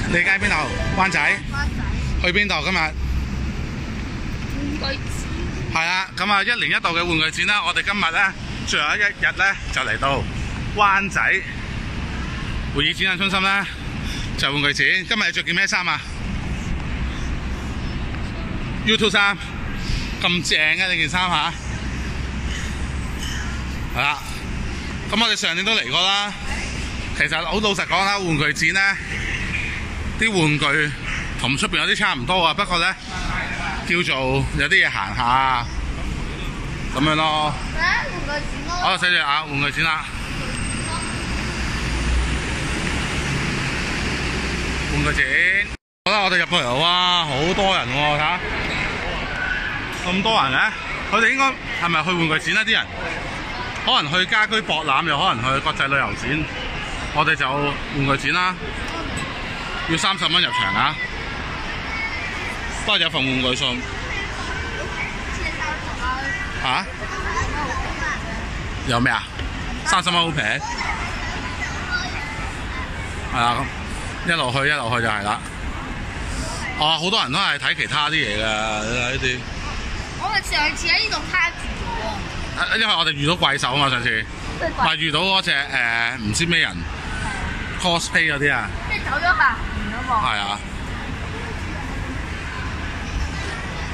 你街邊度？灣仔。灣仔。去邊度今日？玩具展。係啊，咁啊1年1度嘅玩具展啦，我哋今日咧最後一日咧就嚟到灣仔會議展覽中心咧就玩具展。今日你着件咩衫啊 ？U2 衫咁正嘅呢件衫嚇，係啦。咁我哋上年都嚟過啦。其實好老實講啦，玩具展咧啲玩具同出邊有啲差唔多啊，不過咧叫做有啲嘢行下咁樣咯。玩具展咯。好，寫住啊，玩具展啦。玩具展。好啦，我哋入到嚟哇，好多人喎，睇下咁多人嘅，佢哋應該係咪去玩具展啊？啲人可能去家居博覽，又可能去國際旅遊展。我哋就玩具展啦，要30蚊入場啊！不過有份玩具送。嚇？有咩啊？30蚊好平。係啊，一路去就係啦。哦，好多人都係睇其他啲嘢㗎，呢啲。我哋上次喺呢度卡住咗喎。因為我哋遇到怪獸啊嘛，上次。咪遇到嗰隻唔知咩人 cosplay 嗰啲啊。即係走咗下嗰個。係啊。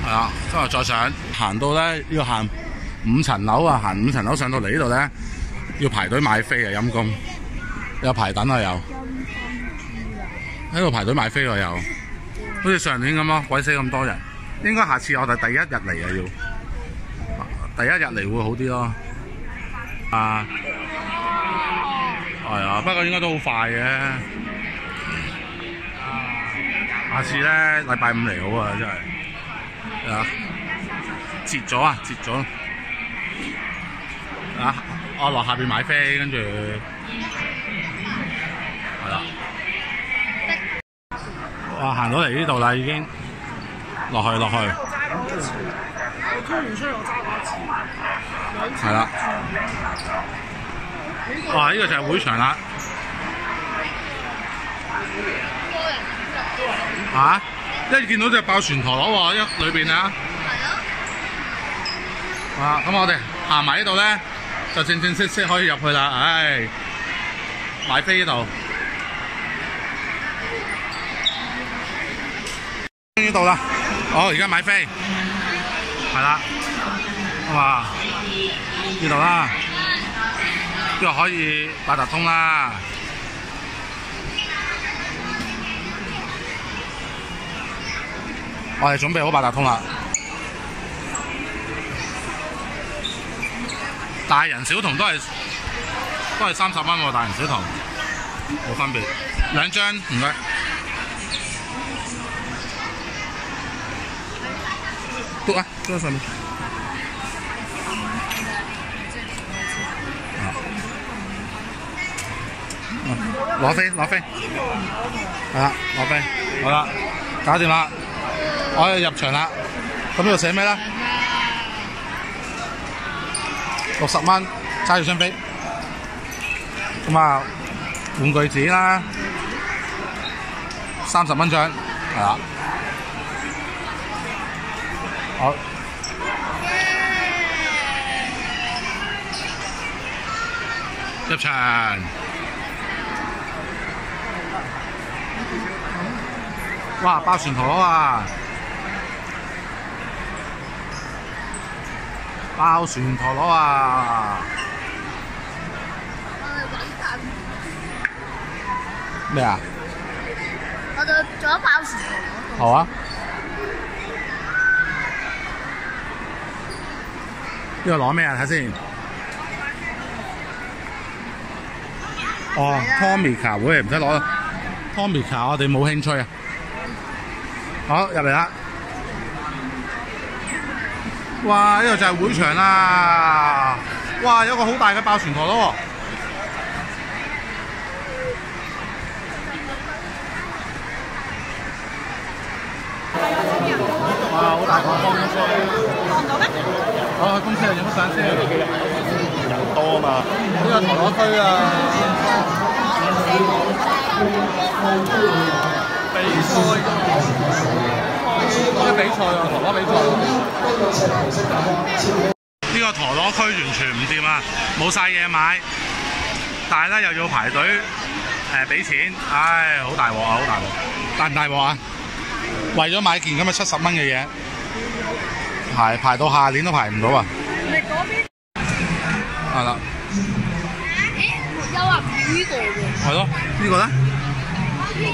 係啊，今日再上行到咧要行5層樓啊，行5層樓上到嚟呢度咧要排隊買飛啊，陰公有排等啊，有喺度排隊買飛啊，有好似上年咁咯，鬼死咁多人。應該下次我哋第一日嚟啊，要第一日嚟會好啲咯。啊，係啊，不過應該都好快嘅。下次咧禮拜5嚟好啊，真係。啊！截咗啊！截咗啊！我落下邊買飛，跟住係啦。哇！行到嚟呢度啦，已經落去。係啦。哇！呢個就係會場啦。嚇！一見到隻爆旋陀螺喎，裏邊啊！係咯。啊，咁我哋行埋呢度咧，就正式可以入去啦。唉，買飛呢度。終於到啦！好，而家買飛。係啦。哇！呢度啦，呢度可以八達通啦。我哋準備好八達通啦，大人小童都係30蚊喎，大人小童冇分別，2張唔該。篤啊，篤喺上面。攞飛，係啦，攞飛，好啦，搞掂啦。我哋入場啦，咁呢度寫咩咧？60蚊，揸住張飛。咁啊，玩具展啦，30蚊張，係啦。好。入場。哇！爆旋陀螺啊！爆旋陀螺啊！咩啊？我哋做咗爆旋陀螺。好啊！呢個攞咩啊？睇先。哦 ，Tomica 會唔使攞 Tomica， 我哋冇興趣啊。好，入嚟啦！哇！呢度就係會場啦！哇，有個好大嘅爆旋陀螺喎！哇，好大個公車！望到咩？哦，公車影乜相先？人多啊嘛！呢個陀螺區啊！比賽啊，陀螺比賽。呢個陀螺區完全唔掂啊，冇晒嘢買，但係咧又要排隊俾錢，唉，好大鑊啊，好大鑊！大唔大鑊啊？為咗買件咁嘅70蚊嘅嘢，排到下年都排唔到啊！你嗰邊？係啦。有啊，呢個喎。係咯，呢個咧？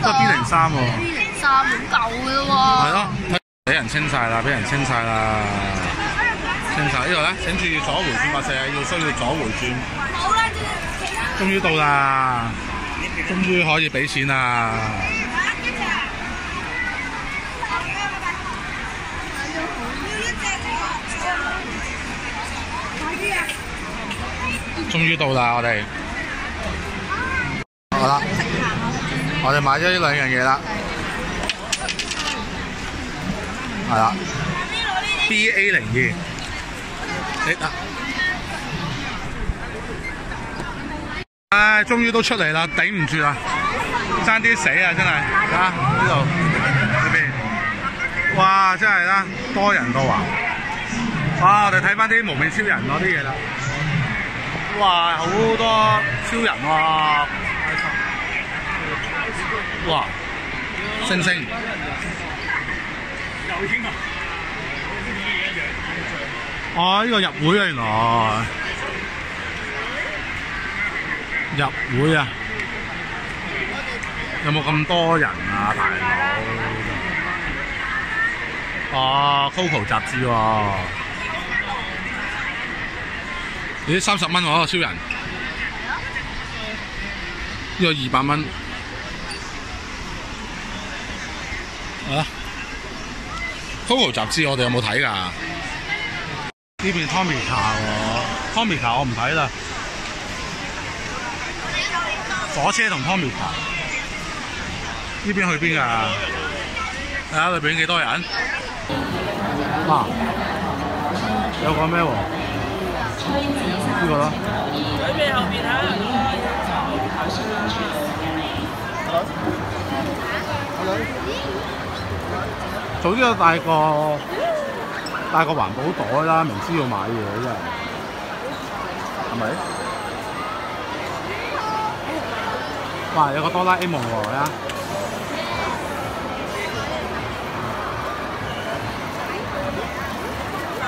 都係 B03喎。B03好舊嘅咯喎。係咯，俾人清晒啦，俾人清晒啦，清晒呢個咧，請注意左回轉或者需要左回轉。好啦，終於到啦，終於可以俾錢啦。終於到啦，我哋好啦，我哋買咗呢兩樣嘢啦，係啦 ，BA02，唉，終於都出嚟啦，頂唔住啦，爭啲死啊，真係啊呢度呢邊，哇，真係啦，多人到啊！哇，我哋睇翻啲無面超人嗰啲嘢啦。哇，好多超人喎！哇，星星，哦，呢個入會啊，原來入會啊，有冇咁多人啊，大佬？哦 ，Coco 雜誌喎。你啲30蚊喎，超人，呢個200蚊，啊 ，Coco 雜誌我哋有冇睇㗎？呢邊 Tomica 喎 ，Tomica 我唔睇啦，火車同 Tomica， 呢邊去邊㗎？睇下裏邊幾多人？啊，有個咩喎？呢個咯，喺咩後面啊？早啲有帶個環保袋啦，明知要買嘢真係，係咪？哇！有個哆啦 A 夢喎，睇下。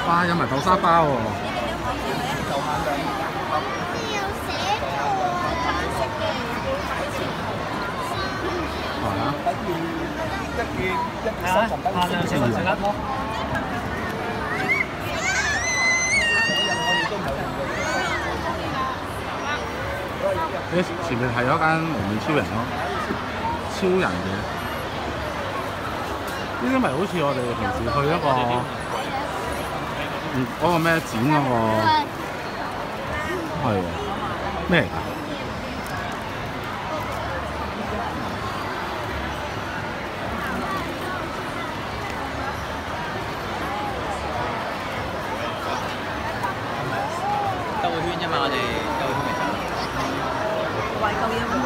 哇！有埋豆沙包喎。前面係嗰間無面超人咯，超人嘅。呢啲咪好似我哋平時去一個嗰個咩展嗰個係咩嚟㗎？兜個圈啫嘛，我哋兜個圈嚟走。圍嚿嘢咁樣。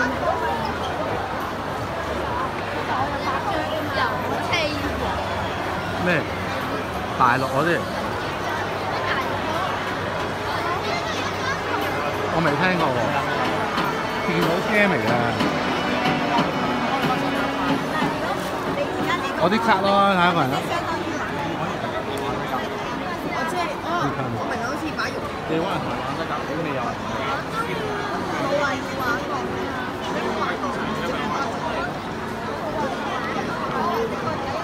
咩？大陸嗰啲？我未聽過喎，電腦車嚟嘅。我啲卡咯，睇下一個人啦。我明好似把肉。你可能台灣得㗎，咁你有人冇話要玩過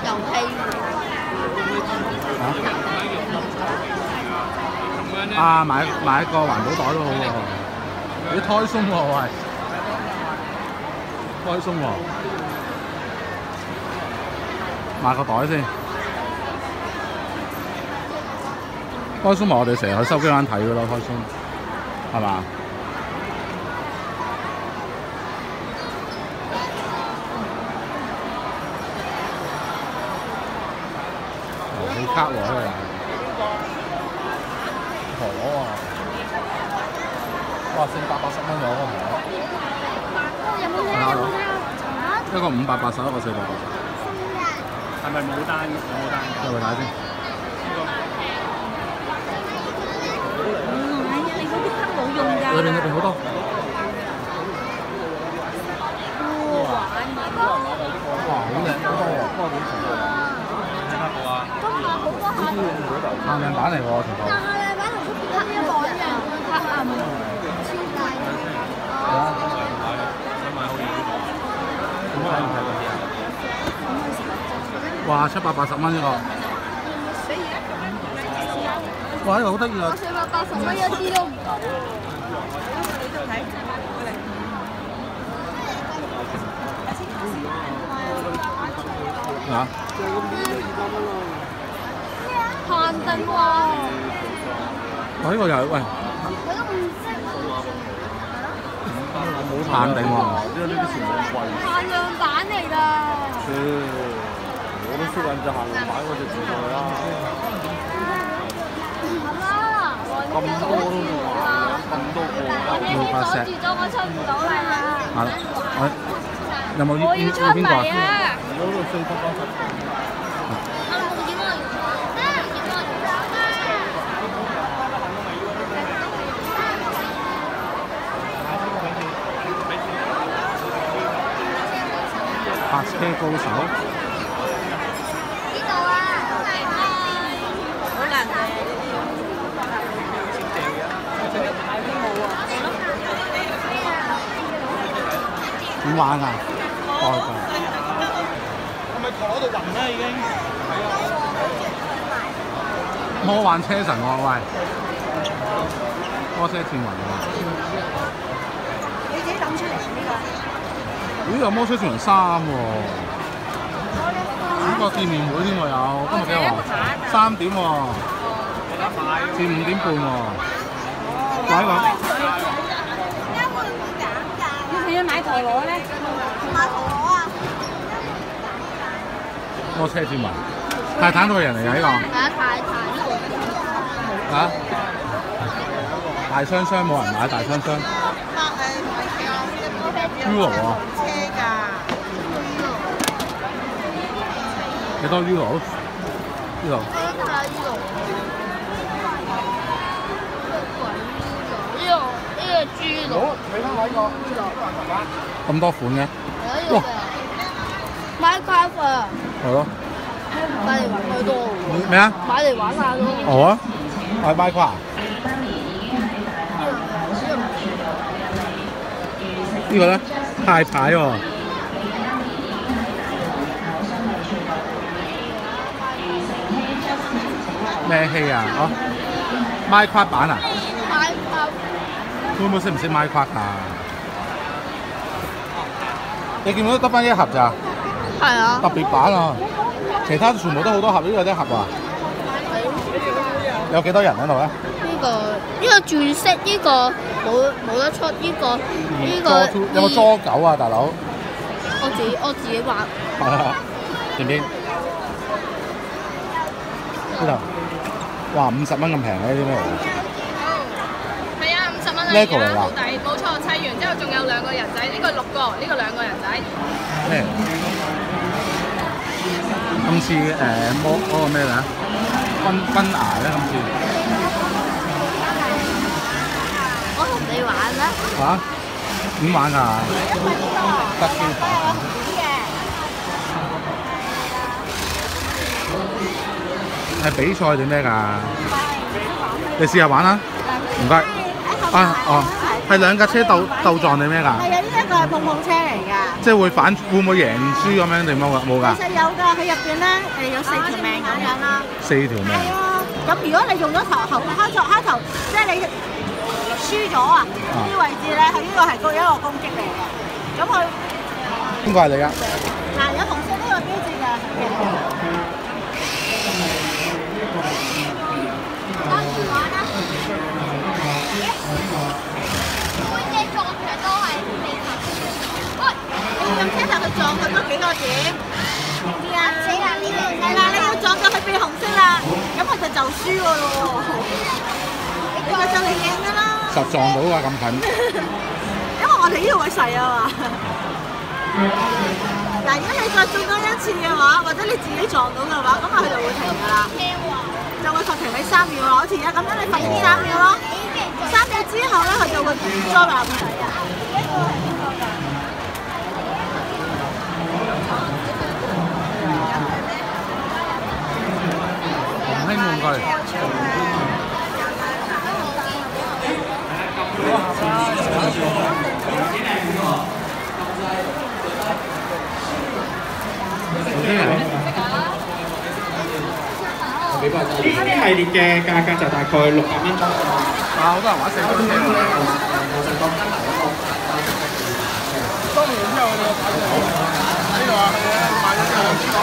遊戲。啊，買個環保袋都好喎，啲胎鬆喎，喂，胎鬆喎，買個袋先。胎鬆咪我哋成日去收機灣睇嘅咯，胎鬆係嘛？遊戲卡喎，呢個陀螺啊！哇，480蚊咗個陀螺，一個580，一個480。係咪冇單有冇單㗎？入去睇先。你嗰啲卡冇用㗎。裏邊好多。玩哇！好靚，好多喎，不過點食啊？睇下好啊！今日好多客。限量版嚟喎，全部。但係你玩同卡一模一樣，卡超大。想買好嘢呢個。咁睇唔睇嗰啲啊？哇！780蚊一個。哇！呢個好得意啊！我480蚊一啲都唔夠。嚇？限定喎。哇！呢個又係喂。佢都唔識。冇限定喎。因為呢啲全部咁貴。限量版嚟㗎。我都識揾隻限量版嗰隻自助啦。咁多都冇啊！咁多個。你鎖住咗，我出唔到嚟啊！係啦，有冇我要出邊個啊？嚟啊！嗰度480。泊車高手。呢度啊！好難嘅。點玩啊？開㗎。係咪坐喺度暈咧已經？魔幻車神喎，喂！波車天雲喎。你自己諗出嚟呢個？咦？有魔車天雲3喎。呢個見面會添喎有，今日幾號啊？3點喎。至5點半喎。買一個。你要買陀螺咧？買陀螺啊！魔車天雲，泰坦島嘅人嚟㗎呢個。係啊，太呢個。嚇？大雙雙冇人買大雙雙。Euro 啊？車㗎。幾多 Euro？呢度。呢個豬腦。你睇下呢個咁多款嘅？哇！Minecraft 啊，係咯。買嚟玩去多喎。咩啊？買嚟玩下咯。哦啊！買 Minecraft。呢個咧派牌喎。咩戲啊？哦，Minecraft 版啊？會唔會識唔識 Minecraft 啊？你見到得翻一盒咋？係啊。特別版啊！其他全部都好多盒，呢個一盒啊！有幾多人喺度咧？呢個鑽石，呢個冇得出，呢個有冇捉狗啊，大佬？我自己畫。係啊，邊邊？呢度，哇！50蚊咁平嘅呢啲咩嚟㗎？係啊，50蚊啊， Lego 嚟㗎好抵，冇錯。砌完之後仲有2個人仔，呢個6個，呢個2個人仔。咩？今次魔嗰個咩嚟啊？分牙咧，今次。我同你玩啦。嚇？點玩㗎？得機牌。係比賽定咩㗎？你試下玩啦，唔該。啊哦，係2架車鬥撞定咩㗎？係啊，呢一個係碰碰車嚟㗎。即係會唔會贏輸咁樣定冇㗎？其實有㗎，佢入邊咧有4條命咁樣啦。 4條命。係啊，咁如果你用咗頭，即係你輸咗啊！呢啲位置咧，佢呢個係一個攻擊嚟嘅。咁佢邊個係你㗎？嗱，有紅色呢個標誌㗎。當然玩啦。每隻撞牆都係地球。喂，你要用車頭去撞佢嗰幾個點，知唔知啊？死啦！呢度係啦，你要撞到佢變紅色啦，咁佢就輸㗎咯喎。你咪就嚟贏㗎啦。實撞到㗎咁近。因為我哋呢度位細啊嘛。嗱，如果你再中多一次嘅話，或者你自己撞到嘅話，咁啊佢就會停㗎啦，就會罰停你3秒咯，好似而家咁樣你罰停3秒咯，3秒之後咧佢就會裝埋咁滯啊。興玩具。呢系列嘅價格就大概600蚊左右。好多人玩4驅車喎。當完之後，我哋擺呢度啊，買咗之後，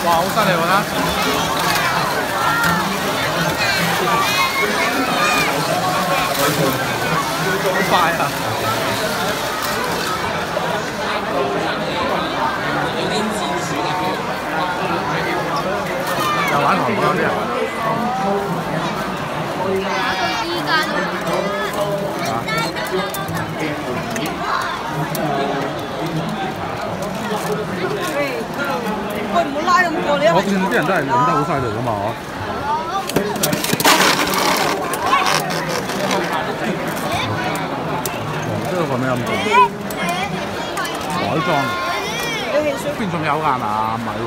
哇，好犀利喎！好快啊！又玩韓國啲人。依家都喂，唔好拉咁過你。我見啲人都係影得好犀利㗎嘛，黃色個咩咁重？改裝。邊仲有㗎嘛？唔係喎。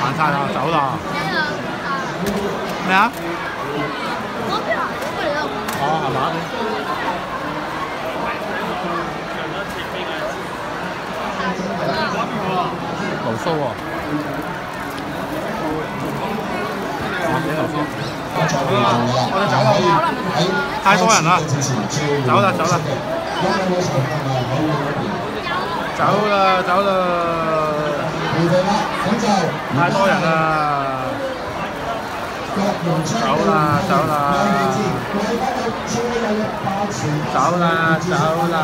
行晒啦，走啦。咩啊？哦，係嘛？流蘇喎。幾流蘇？我哋走啦，太多人啦，走啦，走啦，走啦，走啦，太多人啦，走啦，走啦，走啦，走啦，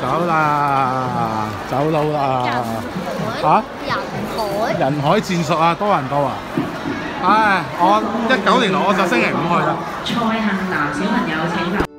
走啦，走佬啦，嚇？人海戰術啊，多人到啊！唉，我19年我就星期5去啦。蔡幸男小朋友請留。